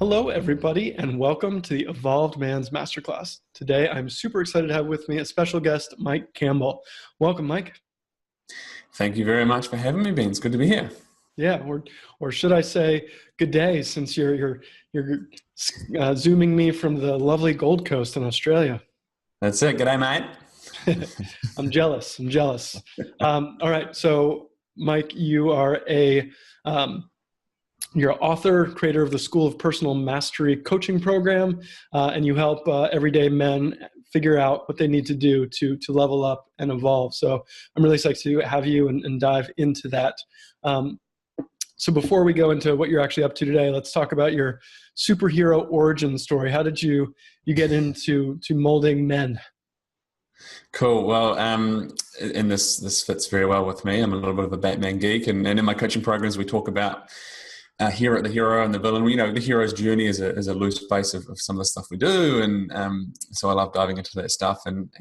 Hello, everybody, and welcome to the Evolved Man's Masterclass. Today, I'm super excited to have with me a special guest, Mike Campbell. Welcome, Mike. Thank you very much for having me, Ben. It's good to be here. Yeah, or should I say, good day, since you're zooming me from the lovely Gold Coast in Australia. That's it. G'day, mate. I'm jealous. I'm jealous. All right, so Mike, you are you're an author, creator of the School of Personal Mastery coaching program, and you help everyday men figure out what they need to do to level up and evolve. So I'm really excited to have you and dive into that. So before we go into what you're actually up to today, let's talk about your superhero origin story. How did you get into molding men? Cool. Well, and this fits very well with me. I'm a little bit of a Batman geek, and in my coaching programs, we talk about the hero and the villain. You know, the hero's journey is a loose base of some of the stuff we do, and so I love diving into that stuff and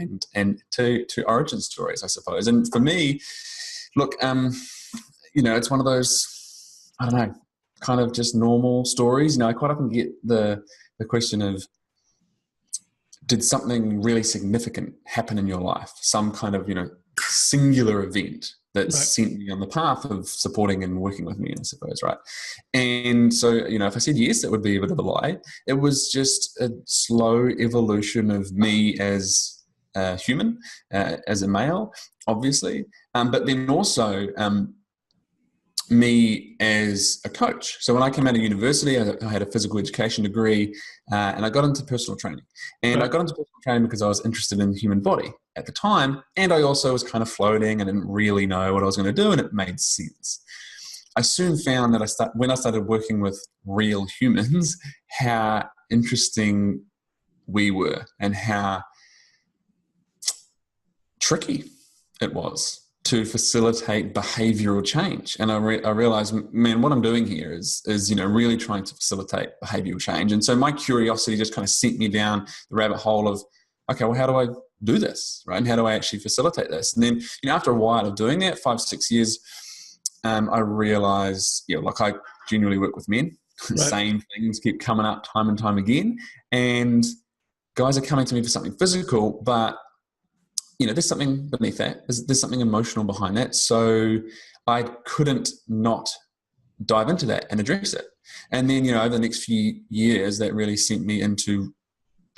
to origin stories, I suppose. And for me, look, it's one of those, I don't know, kind of just normal stories. You know, I quite often get the question of, did something really significant happen in your life? Some kind of, singular event that sent me on the path of supporting and working with me, I suppose, right? And so, if I said yes, that would be a bit of a lie. It was just a slow evolution of me as a human, as a male, obviously, but then also me as a coach. So when I came out of university, I had a physical education degree, and I got into personal training. And I got into personal training because I was interested in the human body at the time, and I also was kind of floating and didn't really know what I was going to do, and it made sense. I soon found that when I started working with real humans, how interesting we were and how tricky it was to facilitate behavioral change. And I realized, man, what I'm doing here is really trying to facilitate behavioral change. And so my curiosity just kind of sent me down the rabbit hole of, okay, well, how do I do this, right? And how do I actually facilitate this? And then, after a while of doing that, 5-6 years, I realized, I genuinely work with men. The same things keep coming up time and time again. And guys are coming to me for something physical, but there's something beneath that. There's something emotional behind that. So I couldn't not dive into that and address it. And then, over the next few years, that really sent me into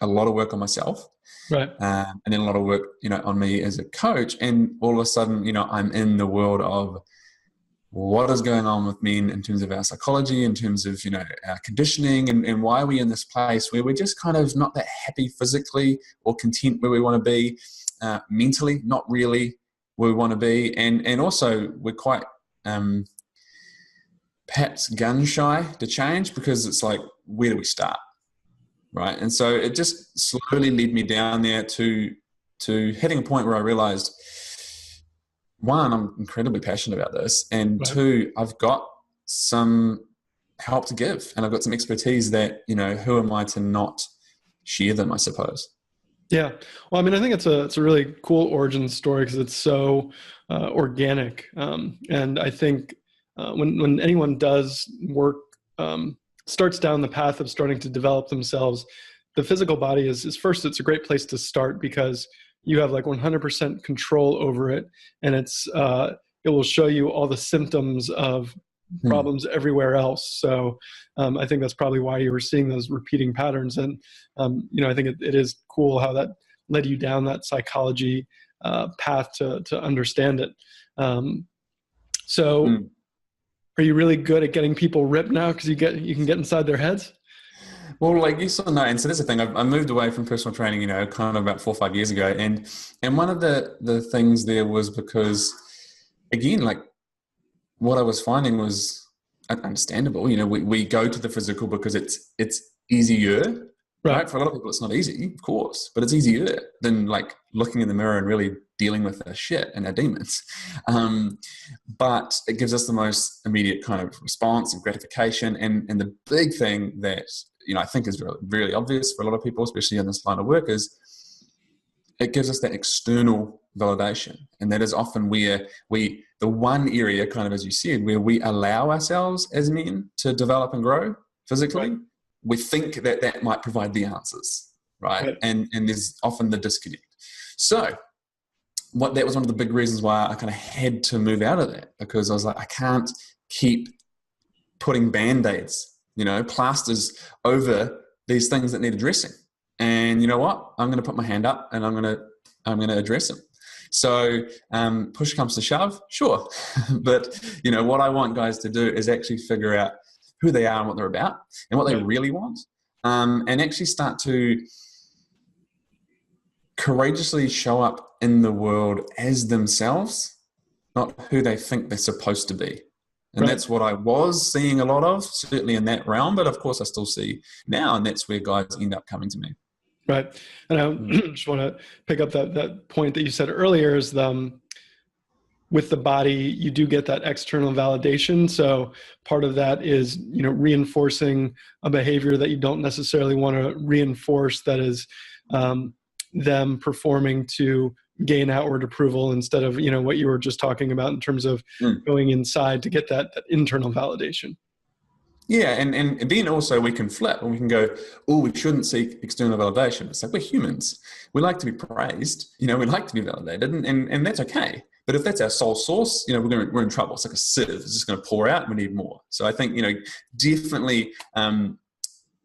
a lot of work on myself. Right. And then a lot of work, on me as a coach. And all of a sudden, I'm in the world of what is going on with men in terms of our psychology, in terms of, our conditioning, and why are we in this place where we're just kind of not that happy physically or content where we want to be. Mentally, not really where we want to be, and also we're quite perhaps gun shy to change, because it's like, where do we start, right? And so it just slowly led me down there to hitting a point where I realized, one, I'm incredibly passionate about this, and two, I've got some help to give, and I've got some expertise that, who am I to not share them, I suppose. Yeah. Well, I think it's a really cool origin story because it's so organic. And I think when anyone does work, starts down the path of starting to develop themselves, the physical body is first, it's a great place to start because you have like 100% control over it. And it will show you all the symptoms of problems everywhere else. So I think that's probably why you were seeing those repeating patterns. And, I think it is cool how that led you down that psychology path to understand it. So are you really good at getting people ripped now because you can get inside their heads? Well, like yes or no. And so that's the thing. I moved away from personal training, kind of about 4 or 5 years ago. And one of the things there was because, again, like, what I was finding was understandable. We go to the physical because it's easier, right? For a lot of people, it's not easy, of course, but it's easier than like looking in the mirror and really dealing with our shit and our demons. But it gives us the most immediate kind of response and gratification. And the big thing that, I think is really, really obvious for a lot of people, especially in this line of work, is it gives us that external validation. And that is often where the one area, kind of as you said, where we allow ourselves as men to develop and grow physically, we think that might provide the answers, right? Right. And there's often the disconnect. So that was one of the big reasons why I kind of had to move out of that, because I was like, I can't keep putting band-aids, plasters over these things that need addressing. And you know what? I'm going to put my hand up and I'm going to address them. So push comes to shove, sure. But, what I want guys to do is actually figure out who they are and what they're about and what they really want, and actually start to courageously show up in the world as themselves, not who they think they're supposed to be. And that's what I was seeing a lot of, certainly in that realm, but of course I still see now, and that's where guys end up coming to me. Right. And I just want to pick up that point that you said earlier is with the body, you do get that external validation. So part of that is, reinforcing a behavior that you don't necessarily want to reinforce, that is them performing to gain outward approval instead of, what you were just talking about in terms of going inside to get that internal validation. Yeah. And then also we can flip and we can go, oh, we shouldn't seek external validation. It's like, we're humans. We like to be praised, we like to be validated, and that's okay. But if that's our sole source, we're in trouble. It's like a sieve. It's just going to pour out and we need more. So I think, definitely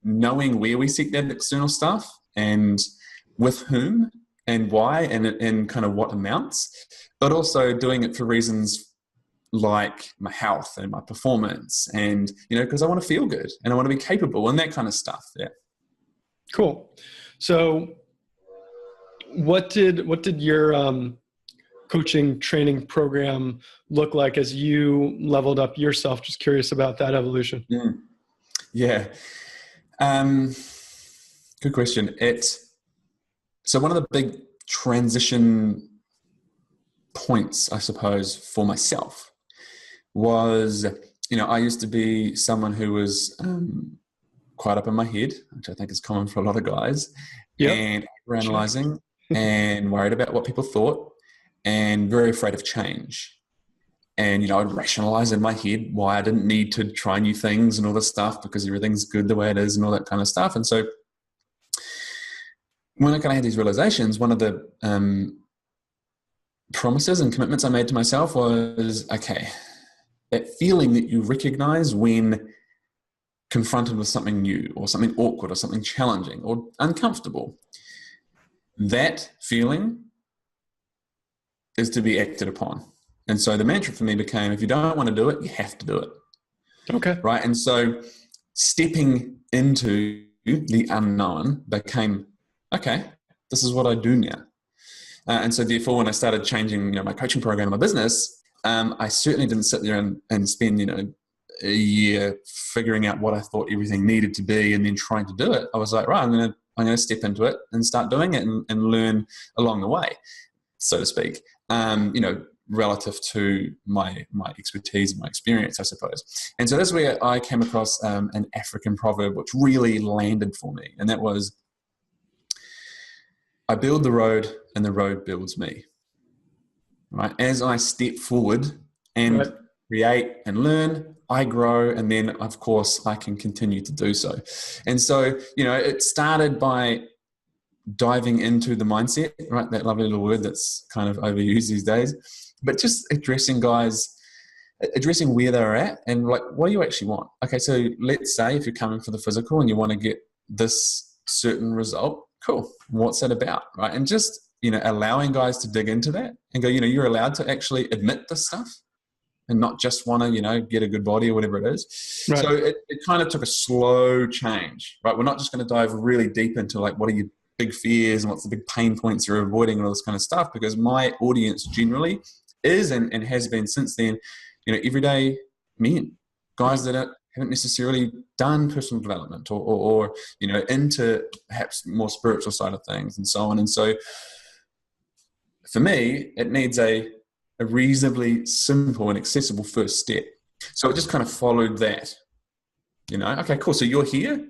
knowing where we seek that external stuff and with whom and why and kind of what amounts, but also doing it for reasons like my health and my performance and, because I want to feel good and I want to be capable and that kind of stuff. Yeah. Cool. So what did your coaching training program look like as you leveled up yourself? Just curious about that evolution. Yeah. Good question. So one of the big transition points, I suppose, for myself was, I used to be someone who was quite up in my head, which I think is common for a lot of guys, and analyzing and worried about what people thought and very afraid of change. And, I'd rationalize in my head why I didn't need to try new things and all this stuff because everything's good the way it is and all that kind of stuff. And so when I kind of had these realizations, one of the promises and commitments I made to myself was, okay, that feeling that you recognize when confronted with something new or something awkward or something challenging or uncomfortable, that feeling is to be acted upon. And so the mantra for me became, if you don't want to do it, you have to do it. Okay. Right. And so stepping into the unknown became, okay, this is what I do now. And so therefore, when I started changing, my coaching program, my business, I certainly didn't sit there and spend, a year figuring out what I thought everything needed to be and then trying to do it. I was like, right, I'm going to step into it and start doing it and learn along the way, so to speak, relative to my expertise and my experience, I suppose. And so that's where I came across an African proverb which really landed for me. And that was, I build the road and the road builds me. Right? As I step forward and create and learn, I grow, and then of course I can continue to do so. And so, it started by diving into the mindset, right? That lovely little word that's kind of overused these days, but just addressing where they're at and like, what do you actually want? Okay, so let's say if you're coming for the physical and you want to get this certain result, cool. What's that about, right? And just, allowing guys to dig into that and go, you're allowed to actually admit this stuff and not just want to, get a good body or whatever it is. Right. So it kind of took a slow change, right? We're not just going to dive really deep into like, what are your big fears and what's the big pain points you're avoiding and all this kind of stuff, because my audience generally is and has been since then, everyday men, guys that haven't necessarily done personal development or into perhaps more spiritual side of things and so on. And so for me, it needs a reasonably simple and accessible first step. So it just kind of followed that, okay, cool. So you're here.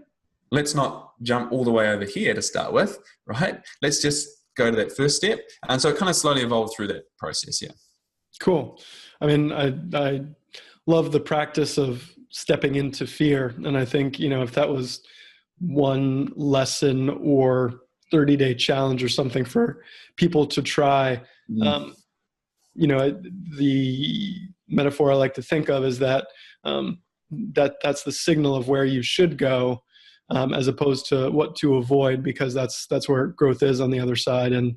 Let's not jump all the way over here to start with, right? Let's just go to that first step. And so it kind of slowly evolved through that process. Yeah. Cool. I mean, I love the practice of stepping into fear. And I think, if that was one lesson or 30-day challenge or something for people to try. Mm. The metaphor I like to think of is that that's the signal of where you should go, as opposed to what to avoid, because that's where growth is on the other side. And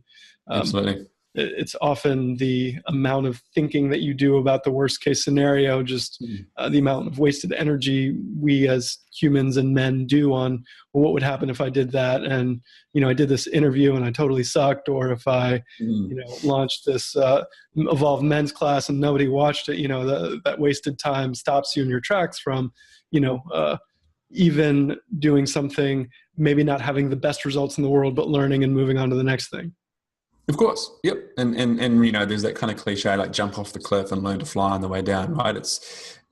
Absolutely. it's often the amount of thinking that you do about the worst case scenario, just the amount of wasted energy we as humans and men do on, well, what would happen if I did that? And, I did this interview and I totally sucked. Or if I, launched this Evolve men's class and nobody watched it, that wasted time stops you in your tracks from, even doing something, maybe not having the best results in the world, but learning and moving on to the next thing. Of course. Yep. And there's that kind of cliche, like jump off the cliff and learn to fly on the way down, right?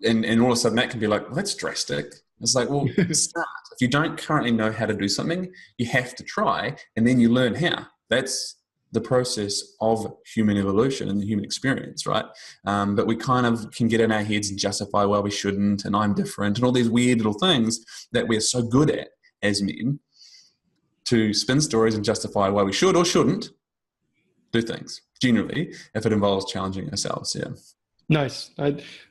And all of a sudden that can be like, well, that's drastic. It's like, well, start. If you don't currently know how to do something, you have to try, and then you learn how. That's the process of human evolution and the human experience, right? But we kind of can get in our heads and justify, well, we shouldn't, and I'm different, and all these weird little things that we're so good at as men, to spin stories and justify why we should or shouldn't do things, generally, if it involves challenging ourselves. Yeah. Nice.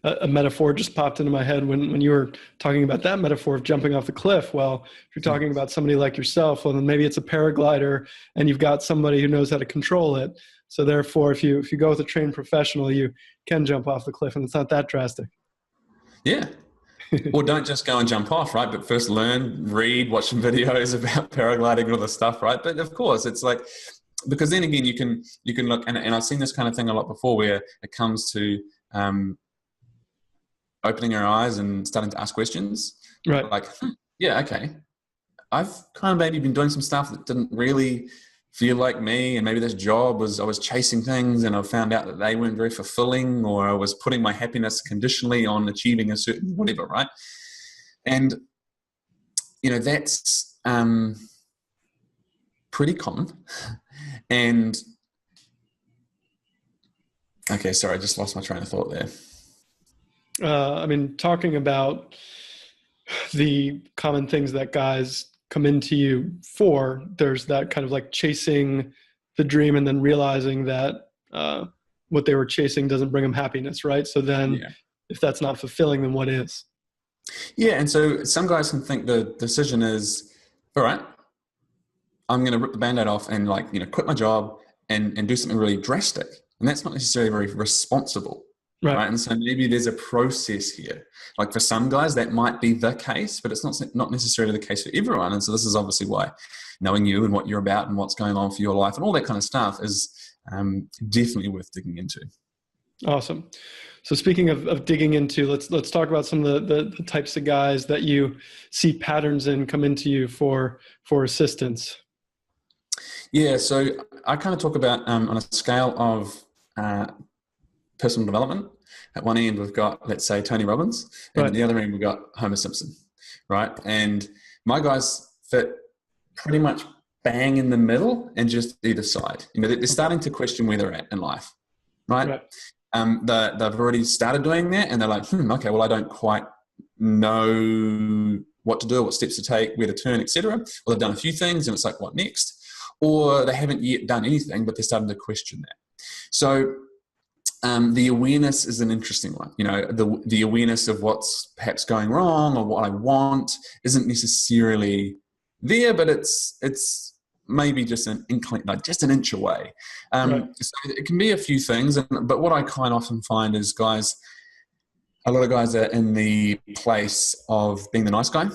A metaphor just popped into my head when you were talking about that metaphor of jumping off the cliff. Well, if you're talking about somebody like yourself, well, then maybe it's a paraglider and you've got somebody who knows how to control it. So therefore, if you go with a trained professional, you can jump off the cliff, and it's not that drastic. Yeah. Or don't just go and jump off, right? But first learn, read, watch some videos about paragliding and all this stuff, right? But of course, it's like, because then again, you can look, and I've seen this kind of thing a lot before, where it comes to opening our eyes and starting to ask questions. Right. Like, yeah, okay. I've kind of maybe been doing some stuff that didn't really feel like me, and maybe this job I was chasing things and I found out that they weren't very fulfilling, or I was putting my happiness conditionally on achieving a certain whatever, right? And, that's pretty common. And okay, sorry, I just lost my train of thought there. Talking about the common things that guys come into you for, there's that kind of like chasing the dream and then realizing that what they were chasing doesn't bring them happiness, right? So then if that's not fulfilling, then what is? Yeah, and so some guys can think the decision is, all right, I'm going to rip the Band-Aid off and quit my job and do something really drastic. And that's not necessarily very responsible, right? And so maybe there's a process here. Like for some guys, that might be the case, but it's not necessarily the case for everyone. And so this is obviously why knowing you and what you're about and what's going on for your life and all that kind of stuff is definitely worth digging into. Awesome. So speaking of digging into, let's talk about some of the types of guys that you see patterns in come into you for assistance. Yeah, so I kind of talk about on a scale of personal development. At one end, we've got, let's say, Tony Robbins, and at the other end, we've got Homer Simpson, right? And my guys fit pretty much bang in the middle and just either side. They're starting to question where they're at in life, right? They've already started doing that, and they're like, okay, well, I don't quite know what to do, what steps to take, where to turn, etc. Well, they've done a few things, and it's like, what next? Or they haven't yet done anything, but they're starting to question that. So the awareness is an interesting one. The awareness of what's perhaps going wrong or what I want isn't necessarily there, but it's maybe just an inkling, like just an inch away. So it can be a few things, but what I kind of often find is a lot of guys are in the place of being the nice guy,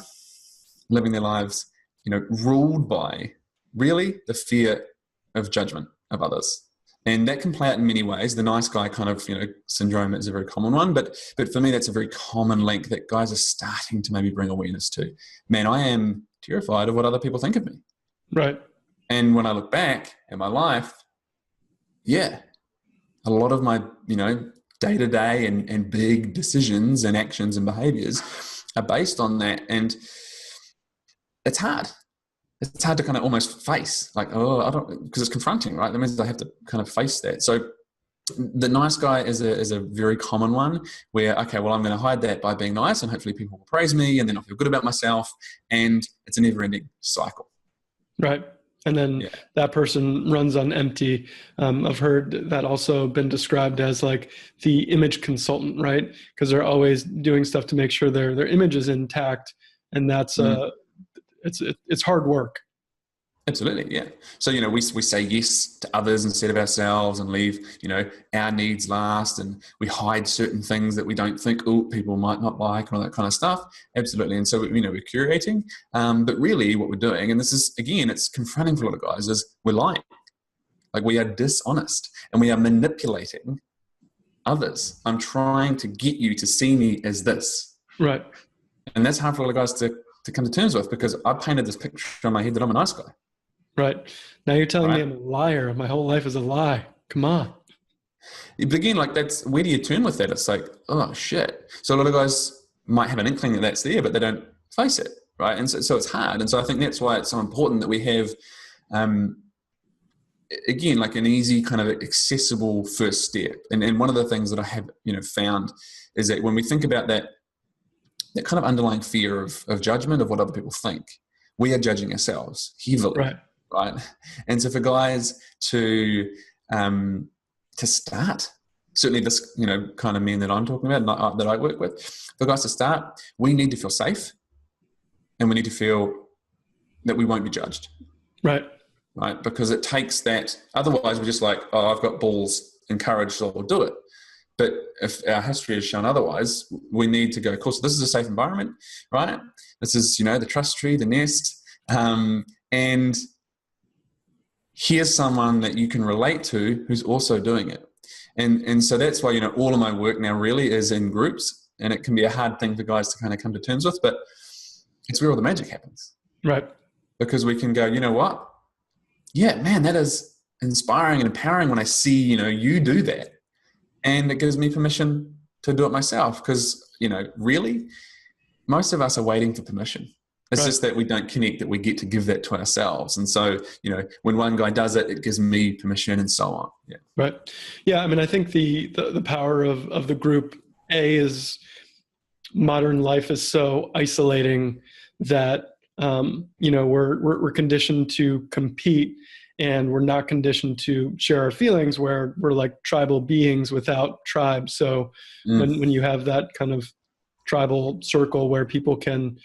living their lives, ruled by really the fear of judgment of others. And that can play out in many ways. The nice guy kind of, syndrome is a very common one, but for me, that's a very common link that guys are starting to maybe bring awareness to. Man, I am terrified of what other people think of me. Right. And when I look back at my life, a lot of my, day-to-day and big decisions and actions and behaviors are based on that. And it's hard. It's hard to kind of almost face, like, because it's confronting, right? That means I have to kind of face that. So The nice guy is a very common one where, okay, well, I'm going to hide that by being nice and hopefully people will praise me and then I'll feel good about myself. And it's a never ending cycle. Right. And then that person runs on empty. I've heard that also been described as like the image consultant, right? Because they're always doing stuff to make sure their image is intact. And that's, it's hard work. Absolutely, yeah. So, we say yes to others instead of ourselves and leave, our needs last, and we hide certain things that we don't think, people might not like and all that kind of stuff. Absolutely. And so, we're curating. But really what we're doing, and this is, again, it's confronting for a lot of guys, is we're lying. Like we are dishonest and we are manipulating others. I'm trying to get you to see me as this. Right. And that's hard for a lot of guys to come to terms with, because I painted this picture in my head that I'm a nice guy. Right. Now you're telling me I'm a liar. My whole life is a lie. Come on. But again, like that's, where do you turn with that? It's like, oh shit. So a lot of guys might have an inkling that that's there, but they don't face it. Right. And so it's hard. And so I think that's why it's so important that we have, again, like an easy kind of accessible first step. And one of the things that I have, found is that when we think about that kind of underlying fear of judgment, of what other people think, we are judging ourselves heavily. Right. And so for guys to start, certainly this, kind of men that I'm talking about, that I work with, for guys to start, we need to feel safe and we need to feel that we won't be judged. Right. Right. Because it takes that. Otherwise we're just like, oh, I've got balls and courage, so I'll do it. But if our history has shown otherwise, we need to go, cool, so this is a safe environment, right? This is, the trust tree, the nest. And here's someone that you can relate to who's also doing it. And so that's why, all of my work now really is in groups, and it can be a hard thing for guys to kind of come to terms with, but it's where all the magic happens. Right. Because we can go, you know what? Yeah, man, that is inspiring and empowering when I see, you do that. And it gives me permission to do it myself. Because, really, most of us are waiting for permission. It's just that we don't connect, that we get to give that to ourselves. And so, when one guy does it, it gives me permission and so on. Yeah. Right. Yeah. I mean, I think the power of the group is modern life is so isolating that, we're conditioned to compete, and we're not conditioned to share our feelings, where we're like tribal beings without tribe. So when you have that kind of tribal circle where people can,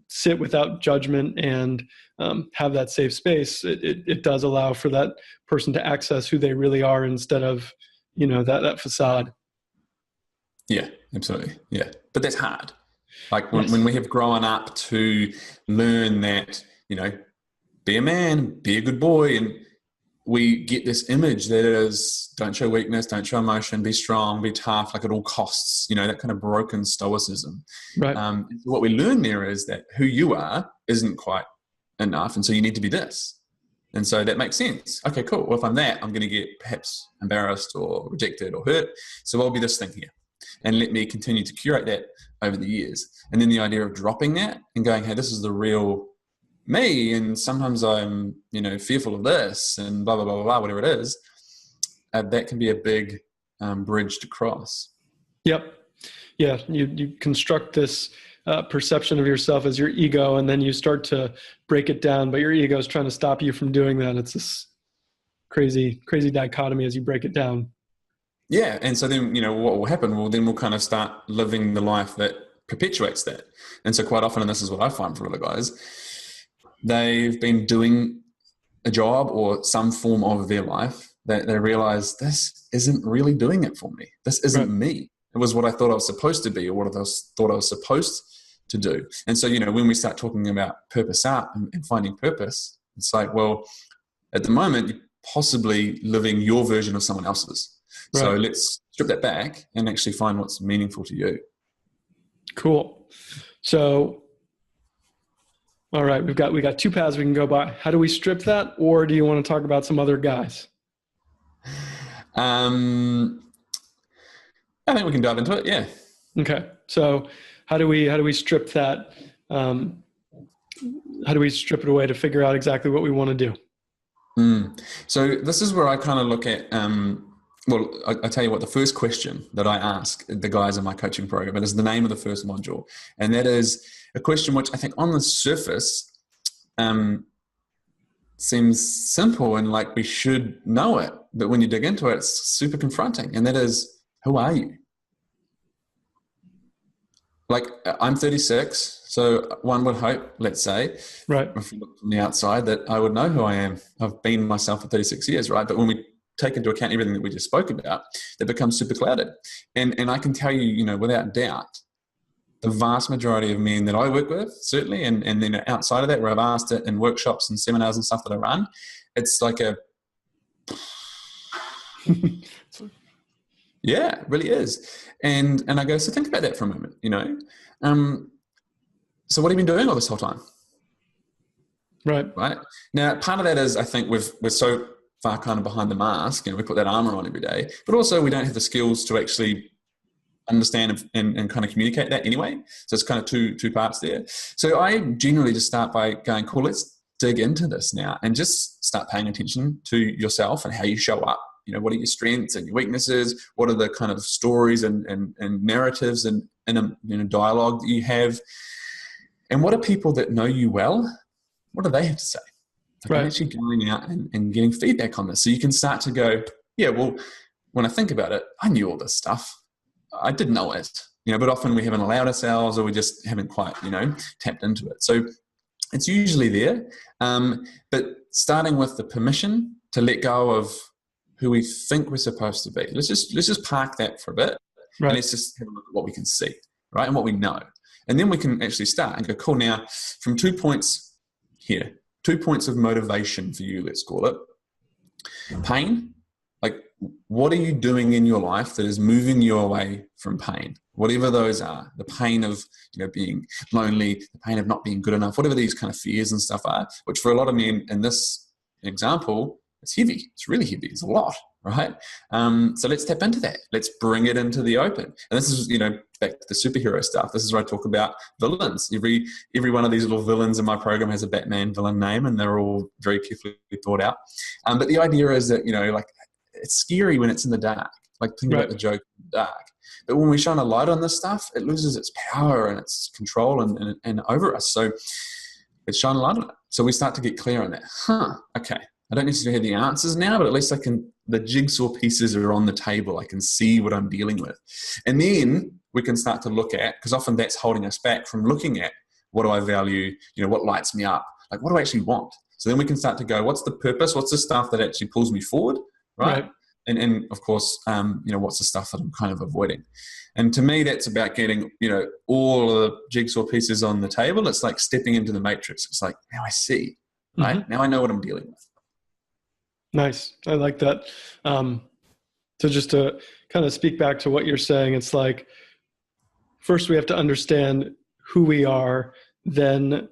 sit without judgment and have that safe space, it does allow for that person to access who they really are instead of, that facade. Yeah, absolutely. Yeah. But that's hard. Like when we have grown up to learn that, be a man, be a good boy, and we get this image that is, don't show weakness, don't show emotion, be strong, be tough, like at all costs, that kind of broken stoicism. Right. What we learn there is that who you are isn't quite enough, and so you need to be this. And so that makes sense. Okay, cool. Well, if I'm that, I'm going to get perhaps embarrassed or rejected or hurt. So I'll be this thing here. And let me continue to curate that over the years. And then the idea of dropping that and going, hey, this is the real me, and sometimes I'm, fearful of this and blah, blah, blah, blah, whatever it is, that can be a big bridge to cross. Yep. Yeah. You construct this perception of yourself as your ego, and then you start to break it down, but your ego is trying to stop you from doing that. It's this crazy dichotomy as you break it down. Yeah. And so then, what will happen? Well, then we'll kind of start living the life that perpetuates that. And so quite often, and this is what I find for a lot of guys, they've been doing a job or some form of their life that they realize, this isn't really doing it for me. This isn't me. It was what I thought I was supposed to be, or what I thought I was supposed to do. And so, when we start talking about purpose up and finding purpose, it's like, well, at the moment, you're possibly living your version of someone else's. Right. So let's strip that back and actually find what's meaningful to you. Cool. So, all right, we got two paths we can go by. How do we strip that, or do you want to talk about some other guys? I think we can dive into it. Yeah. Okay. So, how do we strip that? How do we strip it away to figure out exactly what we want to do? So this is where I kind of look at, well, I tell you what, the first question that I ask the guys in my coaching program, it is the name of the first module. And that is a question which I think on the surface seems simple and like we should know it. But when you dig into it, it's super confronting. And that is, who are you? Like, I'm 36, so one would hope, let's say, Right. if you look from the outside, that I would know who I am. I've been myself for 36 years, right? But when we take into account everything that we just spoke about, that becomes super clouded. And I can tell you, you know, without doubt, the vast majority of men that I work with, certainly, and then outside of that, where I've asked it in workshops and seminars and stuff that I run, it's like a, yeah, it really is. And I go, so think about that for a moment, you know. So what have you been doing all this whole time? Right. Right. Now, part of that is, I think we're so far kind of behind the mask, and we put that armor on every day, but also we don't have the skills to actually understand and kind of communicate that anyway. So it's kind of two parts there. So I generally just start by going, cool, let's dig into this now and just start paying attention to yourself and how you show up. You know, what are your strengths and your weaknesses? What are the kind of stories and narratives and dialogue that you have? And what are people that know you well, what do they have to say? Like, Right. I'm actually going out and getting feedback on this. So you can start to go, yeah, well, when I think about it, I knew all this stuff. I didn't know it, you know, but often we haven't allowed ourselves, or we just haven't quite, you know, tapped into it. So it's usually there. But starting with the permission to let go of who we think we're supposed to be. Let's just park that for a bit. Right. And let's just have a look at what we can see, right? And what we know. And then we can actually start and go, cool, now from 2 points here, 2 points of motivation for you, let's call it. Pain, like what are you doing in your life that is moving you away from pain? Whatever those are, the pain of, you know, being lonely, the pain of not being good enough, whatever these kind of fears and stuff are, which for a lot of men in this example, it's heavy. It's really heavy. It's a lot, right? So let's tap into that. Let's bring it into the open. And this is, you know, back to the superhero stuff. This is where I talk about villains. Every one of these little villains in my program has a Batman villain name, and they're all very carefully thought out. But the idea is that, you know, like, it's scary when it's in the dark. Like, think about the joke in the dark. But when we shine a light on this stuff, it loses its power and its control and over us. So let's shine a light on it. So we start to get clear on that. Okay. I don't necessarily have the answers now, but at least the jigsaw pieces are on the table. I can see what I'm dealing with. And then we can start to look at, because often that's holding us back from looking at, what do I value? You know, what lights me up? Like, what do I actually want? So then we can start to go, what's the purpose? What's the stuff that actually pulls me forward? Right. And of course, you know, what's the stuff that I'm kind of avoiding? And to me, that's about getting, you know, all of the jigsaw pieces on the table. It's like stepping into the matrix. It's like, now I see, right? Mm-hmm. Now I know what I'm dealing with. Nice. I like that. So just to kind of speak back to what you're saying, it's like, first we have to understand who we are. Then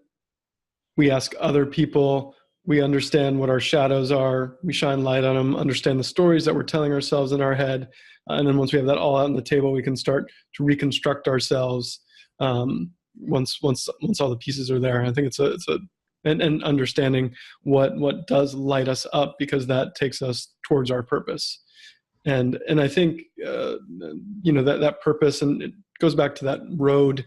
we ask other people. We understand what our shadows are. We shine light on them, understand the stories that we're telling ourselves in our head. And then once we have that all out on the table, we can start to reconstruct ourselves once all the pieces are there. I think and understanding what does light us up, because that takes us towards our purpose. And I think, you know, that purpose, and it goes back to that road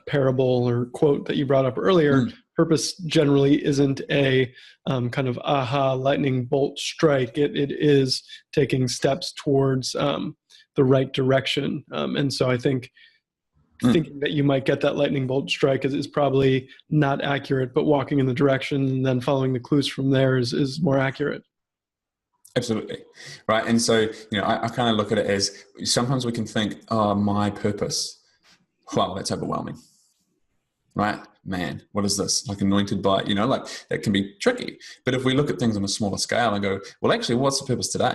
parable or quote that you brought up earlier. Purpose generally isn't a kind of aha lightning bolt strike. It is taking steps towards the right direction. And so I think thinking that you might get that lightning bolt strike is probably not accurate, but walking in the direction and then following the clues from there is more accurate. Absolutely. Right. And so, you know, I kind of look at it as, sometimes we can think, oh, my purpose. Wow, that's overwhelming. Right? Man, what is this? Like, anointed by, you know, like, that can be tricky. But if we look at things on a smaller scale and go, well, actually, what's the purpose today?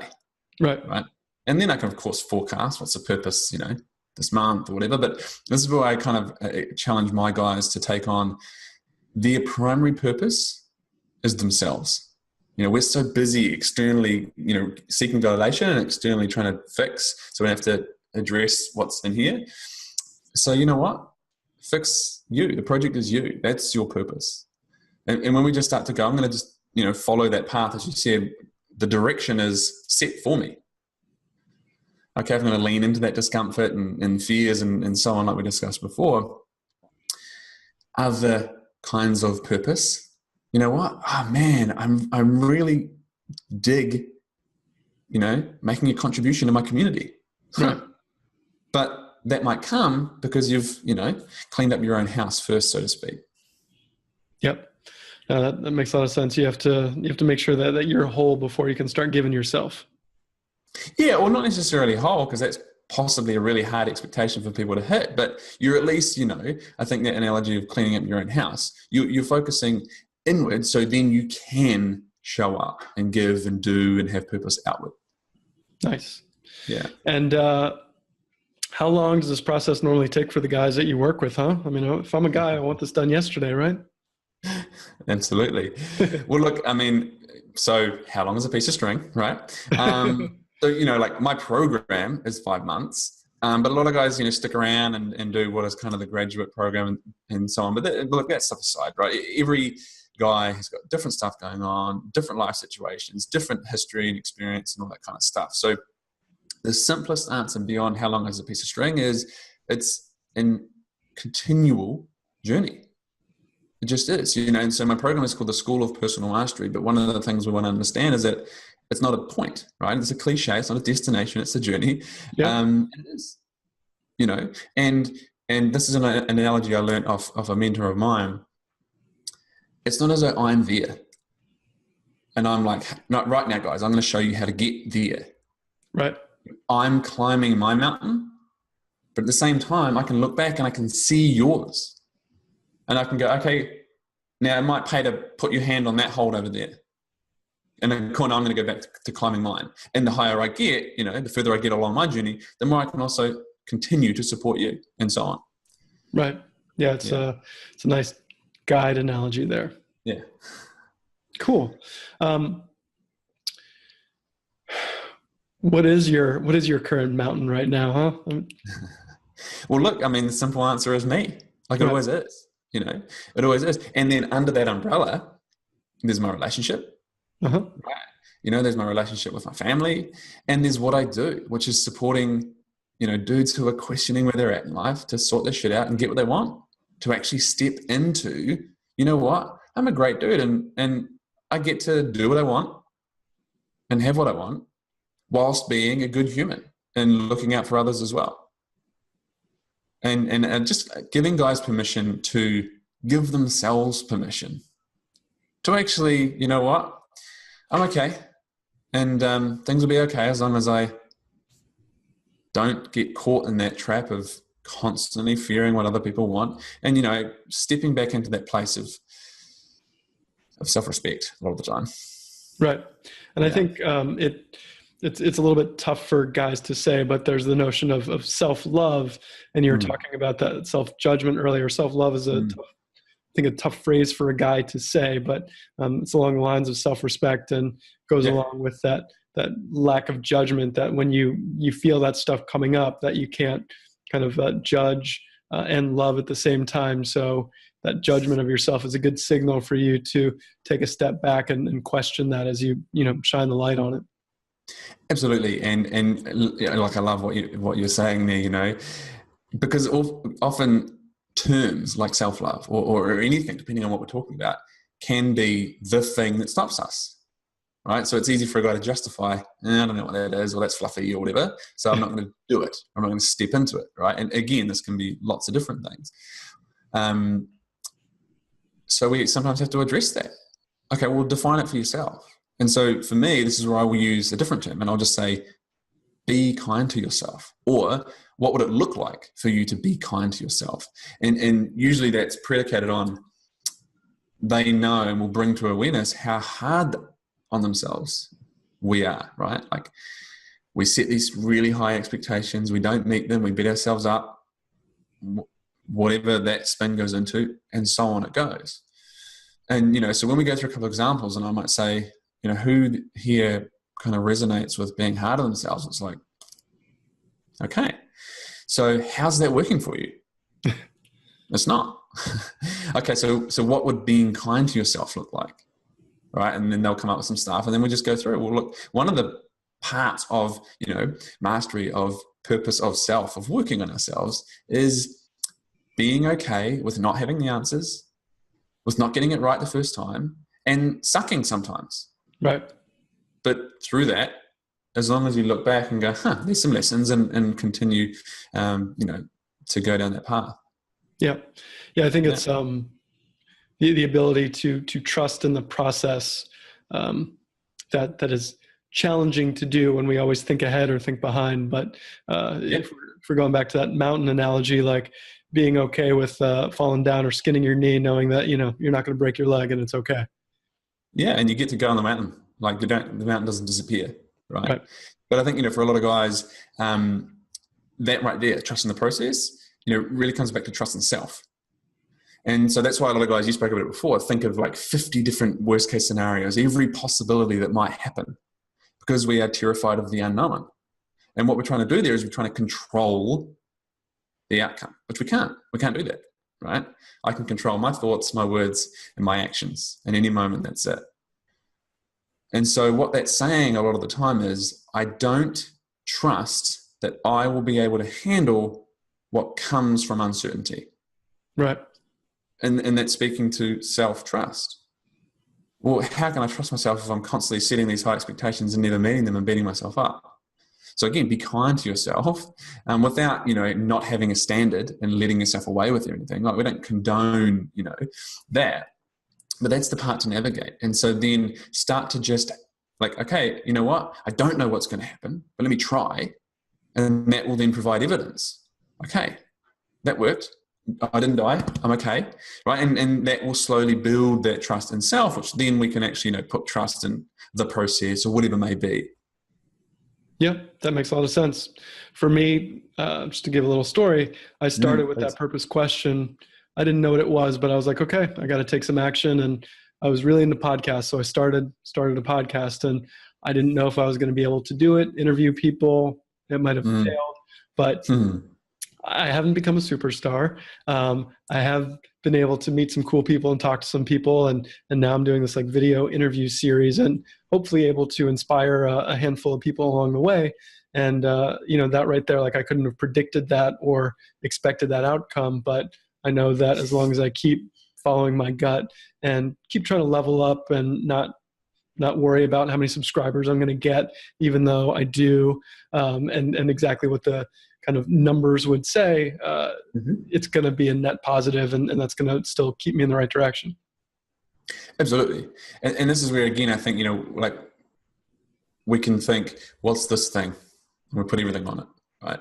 Right. Right. And then I can, of course, forecast what's the purpose, you know, this month or whatever. But this is where I kind of challenge my guys to take on their primary purpose is themselves. You know, we're so busy externally, you know, seeking validation and externally trying to fix. So we have to address what's in here. So you know what? Fix you. The project is you. That's your purpose. And when we just start to go, I'm going to just follow that path, as you said, the direction is set for me. Okay, I'm going to lean into that discomfort and fears and so on, like we discussed before. Other kinds of purpose. You know what? Oh man, I'm really dig, making a contribution to my community. Right. But that might come because you've, cleaned up your own house first, so to speak. Yep. That makes a lot of sense. You have to make sure that you're whole before you can start giving yourself. Yeah, well, not necessarily whole, because that's possibly a really hard expectation for people to hit, but you're at least, I think that analogy of cleaning up your own house, you're focusing inward, so then you can show up and give and do and have purpose outward. Nice. Yeah. And how long does this process normally take for the guys that you work with, huh? I mean, if I'm a guy, I want this done yesterday, right? Absolutely. Well, look, so how long is a piece of string, right? So, like my program is 5 months, but a lot of guys, stick around and do what is kind of the graduate program and so on. But look, that stuff aside, right? Every guy has got different stuff going on, different life situations, different history and experience and all that kind of stuff. So the simplest answer beyond how long is a piece of string is it's a continual journey. It just is, and so my program is called the School of Personal Mastery. But one of the things we want to understand is that it's not a point, right? It's a cliche. It's not a destination. It's a journey. Yeah. It is, and this is an analogy I learned off a mentor of mine. It's not as though I'm there and I'm like, no, right now, guys, I'm going to show you how to get there. Right. I'm climbing my mountain, but at the same time, I can look back and I can see yours. And I can go, okay, now it might pay to put your hand on that hold over there. And then, cool, now I'm going to go back to climbing mine. And the higher I get, the further I get along my journey, the more I can also continue to support you and so on. Right. Yeah, it's a nice guide analogy there. Yeah. Cool. What is your current mountain right now, huh? Well, look, the simple answer is me. Like it always is. It always is. And then under that umbrella, there's my relationship. Uh-huh. Right? There's my relationship with my family, and there's what I do, which is supporting, dudes who are questioning where they're at in life to sort their shit out and get what they want, to actually step into, what? I'm a great dude and I get to do what I want and have what I want whilst being a good human and looking out for others as well. And just giving guys permission to give themselves permission to actually, what? I'm okay. And things will be okay as long as I don't get caught in that trap of constantly fearing what other people want and, stepping back into that place of self-respect a lot of the time. Right. And I think it's a little bit tough for guys to say, but there's the notion of self-love, and you were talking about that self-judgment earlier. Self-love is a tough phrase for a guy to say, but it's along the lines of self-respect and goes along with that lack of judgment, that when you feel that stuff coming up, that you can't kind of judge and love at the same time. So that judgment of yourself is a good signal for you to take a step back and question that as you shine the light on it. Absolutely. And like, I love what you're saying there, because often terms like self-love or anything, depending on what we're talking about, can be the thing that stops us, right? So it's easy for a guy to justify, I don't know what that is, or that's fluffy or whatever, so I'm not going to do it. I'm not going to step into it, right? And again, this can be lots of different things. So we sometimes have to address that. Okay, well, define it for yourself. And so for me, this is where I will use a different term, and I'll just say, be kind to yourself. Or what would it look like for you to be kind to yourself? And usually that's predicated on they know and will bring to awareness how hard on themselves we are, right? Like we set these really high expectations, we don't meet them, we beat ourselves up, whatever that spin goes into, and so on it goes. And, so when we go through a couple of examples, and I might say, who here kind of resonates with being hard on themselves? It's like, okay, so how's that working for you? It's not. Okay, so what would being kind to yourself look like? right? And then they'll come up with some stuff, and then we just go through. Well, look, one of the parts of, mastery of purpose of self, of working on ourselves, is being okay with not having the answers, with not getting it right the first time, and sucking sometimes. Right. But through that, as long as you look back and go, there's some lessons, and continue, to go down that path. Yeah. Yeah. I think it's the ability to trust in the process, that is challenging to do when we always think ahead or think behind. But if we're going back to that mountain analogy, like being okay with falling down or skinning your knee, knowing that, you're not going to break your leg and it's okay. Yeah. And you get to go on the mountain. Like the mountain doesn't disappear. Right. But I think, for a lot of guys, that right there, trust in the process, really comes back to trust in self. And so that's why a lot of guys, you spoke about it before, think of like 50 different worst case scenarios, every possibility that might happen, because we are terrified of the unknown. And what we're trying to do there is we're trying to control the outcome, which we can't. We can't do that, right? I can control my thoughts, my words, and my actions. And any moment, that's it. And so what that's saying a lot of the time is, I don't trust that I will be able to handle what comes from uncertainty. Right. And that's speaking to self-trust. Well, how can I trust myself if I'm constantly setting these high expectations and never meeting them and beating myself up? So again, be kind to yourself, without, not having a standard and letting yourself away with anything. Like, we don't condone, that. But that's the part to navigate. And so then start to just like, okay, you know what? I don't know what's going to happen, but let me try. And that will then provide evidence. Okay, that worked. I didn't die. I'm okay. Right. And that will slowly build that trust in self, which then we can actually, put trust in the process or whatever it may be. Yeah, that makes a lot of sense. For me, just to give a little story, I started with that purpose question. I didn't know what it was, but I was like, okay, I got to take some action. And I was really into podcasts. So I started a podcast, and I didn't know if I was going to be able to do it, interview people. It might have failed, but I haven't become a superstar. I have been able to meet some cool people and talk to some people. And now I'm doing this like video interview series, and hopefully able to inspire a handful of people along the way. And, that right there, like I couldn't have predicted that or expected that outcome, but I know that as long as I keep following my gut and keep trying to level up and not worry about how many subscribers I'm going to get, even though I do, and exactly what the kind of numbers would say, it's going to be a net positive, and that's going to still keep me in the right direction. Absolutely. And this is where, again, I think, like we can think, what's this thing? And we put everything on it, right?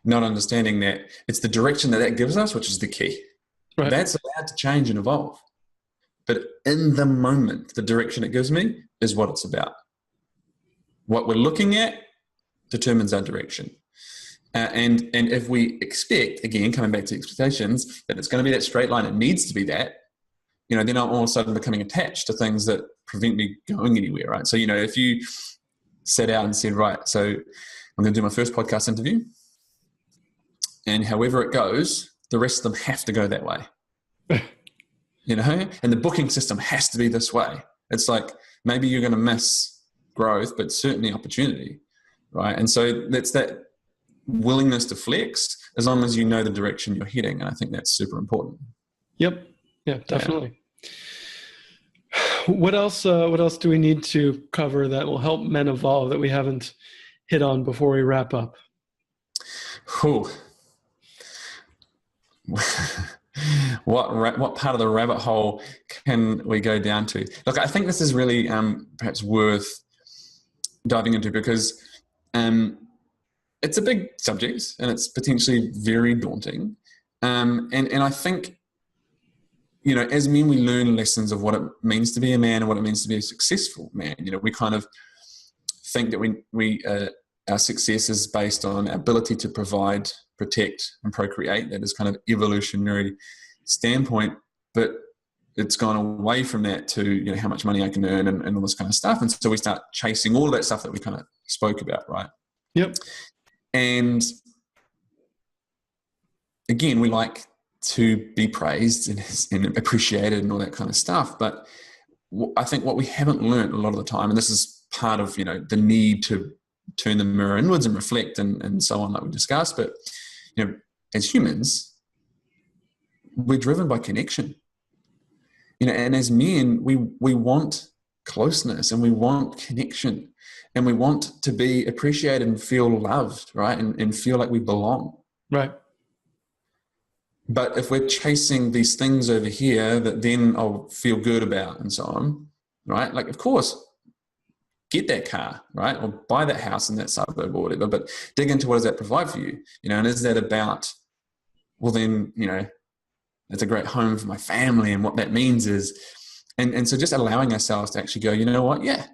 Not understanding that it's the direction that gives us, which is the key. Right. That's allowed to change and evolve. But in the moment, the direction it gives me is what it's about. What we're looking at determines our direction. And if we expect, again, coming back to expectations, that it's going to be that straight line, it needs to be that, then I'm all of a sudden becoming attached to things that prevent me going anywhere, right? So, if you set out and said, right, so I'm going to do my first podcast interview, and however it goes, the rest of them have to go that way, and the booking system has to be this way. It's like, maybe you're going to miss growth, but certainly opportunity, right? And so that's that willingness to flex, as long as you know the direction you're heading. And I think that's super important. Yep. Yeah, definitely. Yeah. What else do we need to cover that will help men evolve that we haven't hit on before we wrap up? What part of the rabbit hole can we go down to? Look, I think this is really perhaps worth diving into, because it's a big subject and it's potentially very daunting. And I think, as men, we learn lessons of what it means to be a man and what it means to be a successful man. We kind of think that our success is based on our ability to provide, protect, and procreate. That is kind of evolutionary standpoint, but it's gone away from that to, how much money I can earn and all this kind of stuff. And so we start chasing all of that stuff that we kind of spoke about, right? Yep. And again, we like to be praised and appreciated and all that kind of stuff. But I think what we haven't learned a lot of the time, and this is part of, the need to turn the mirror inwards and reflect and so on, like we discussed, but, as humans, we're driven by connection, and as men, we want closeness and we want connection and we want to be appreciated and feel loved, right? And feel like we belong. Right. But if we're chasing these things over here that then I'll feel good about and so on, right? Like, of course, get that car, right? Or buy that house in that suburb or whatever, but dig into what does that provide for you? And is that about, well then, it's a great home for my family, and what that means is, and so just allowing ourselves to actually go, you know what? Yeah,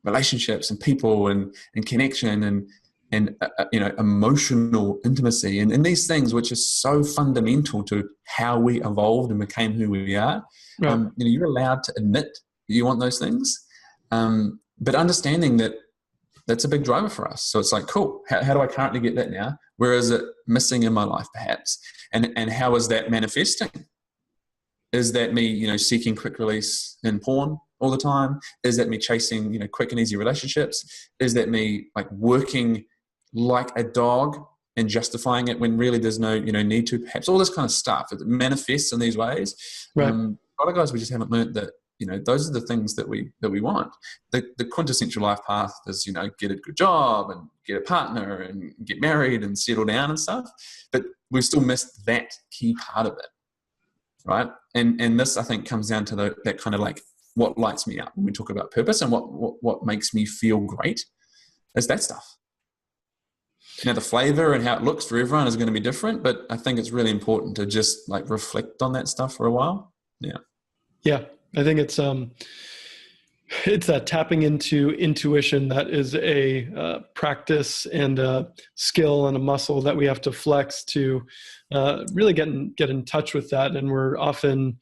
relationships and people and connection and emotional intimacy and these things which are so fundamental to how we evolved and became who we are. Right. You're allowed to admit you want those things, but understanding that that's a big driver for us. So it's like, cool, how do I currently get that now? Where is it missing in my life perhaps? And how is that manifesting? Is that me, seeking quick release in porn all the time? Is that me chasing, quick and easy relationships? Is that me like working like a dog and justifying it when really there's no, need to? Perhaps all this kind of stuff. It manifests in these ways. Right. A lot of guys, we just haven't learned that, those are the things that we want. The quintessential life path is, get a good job and get a partner and get married and settle down and stuff. But we still missed that key part of it, right? And this, I think, comes down to that kind of like what lights me up when we talk about purpose and what makes me feel great is that stuff. Now, the flavor and how it looks for everyone is going to be different, but I think it's really important to just like reflect on that stuff for a while. Yeah. Yeah. I think it's that tapping into intuition that is a practice and a skill and a muscle that we have to flex to really get in touch with that. And we're often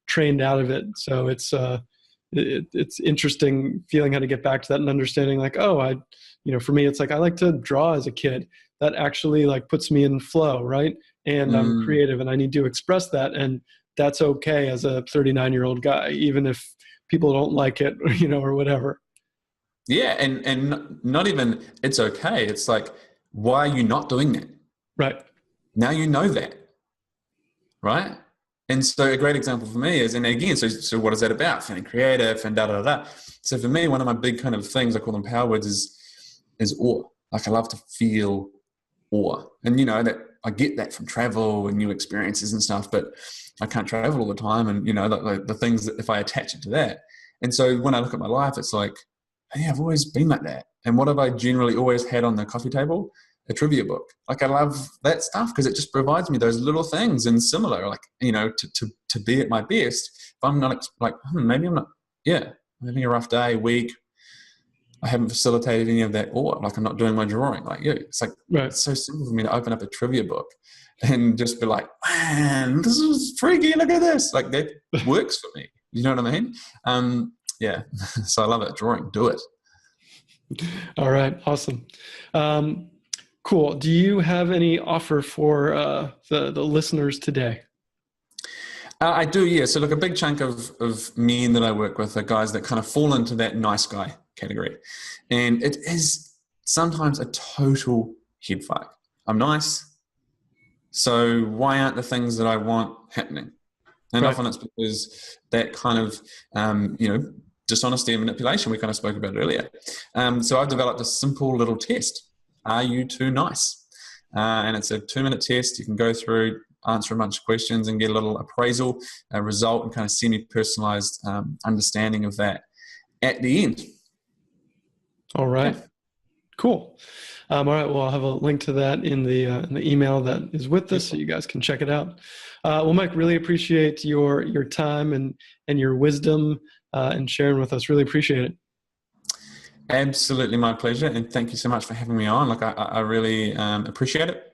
trained out of it. So it's interesting feeling how to get back to that and understanding like, for me, it's like I like to draw as a kid. That actually like puts me in flow, right? And I'm creative and I need to express that. And that's okay as a 39-year-old guy, even if people don't like it, or whatever. Yeah. And not even, it's okay. It's like, why are you not doing that? Right. Now you know that. Right. And so a great example for me is, and again, so what is that about? Feeling creative and da. So for me, one of my big kind of things, I call them power words, is awe. Like I love to feel awe. And that I get that from travel and new experiences and stuff, but I can't travel all the time. And, the things that if I attach it to that. And so when I look at my life, it's like, hey, I've always been like that. And what have I generally always had on the coffee table? A trivia book. Like I love that stuff because it just provides me those little things and similar, like, to be at my best. If I'm not like, maybe I'm not, I'm having a rough day, week, I haven't facilitated any of that or like I'm not doing my drawing like you. It's like, right. It's so simple for me to open up a trivia book and just be like, man, this is freaky. Look at this. Like that works for me. You know what I mean? So I love it. Drawing, do it. All right. Awesome. Cool. Do you have any offer for the listeners today? I do, yeah. So look, a big chunk of men that I work with are guys that kind of fall into that nice guy category. And it is sometimes a total head fake. I'm nice, so why aren't the things that I want happening? And often it's because that kind of, dishonesty and manipulation we kind of spoke about earlier. So I've developed a simple little test. Are you too nice? And it's a 2-minute test. You can go through, answer a bunch of questions and get a little appraisal, a result, and kind of semi-personalized understanding of that at the end. All right. Yeah. Cool. All right. Well, I'll have a link to that in the email that is with this, so you guys can check it out. Well, Mike, really appreciate your time and your wisdom and sharing with us. Really appreciate it. Absolutely, my pleasure, and thank you so much for having me on. Like, I really appreciate it,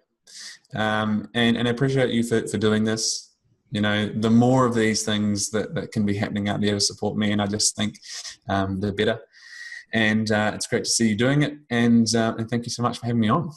and I appreciate you for doing this. The more of these things that can be happening out there to support me, and I just think the better. And it's great to see you doing it, and thank you so much for having me on.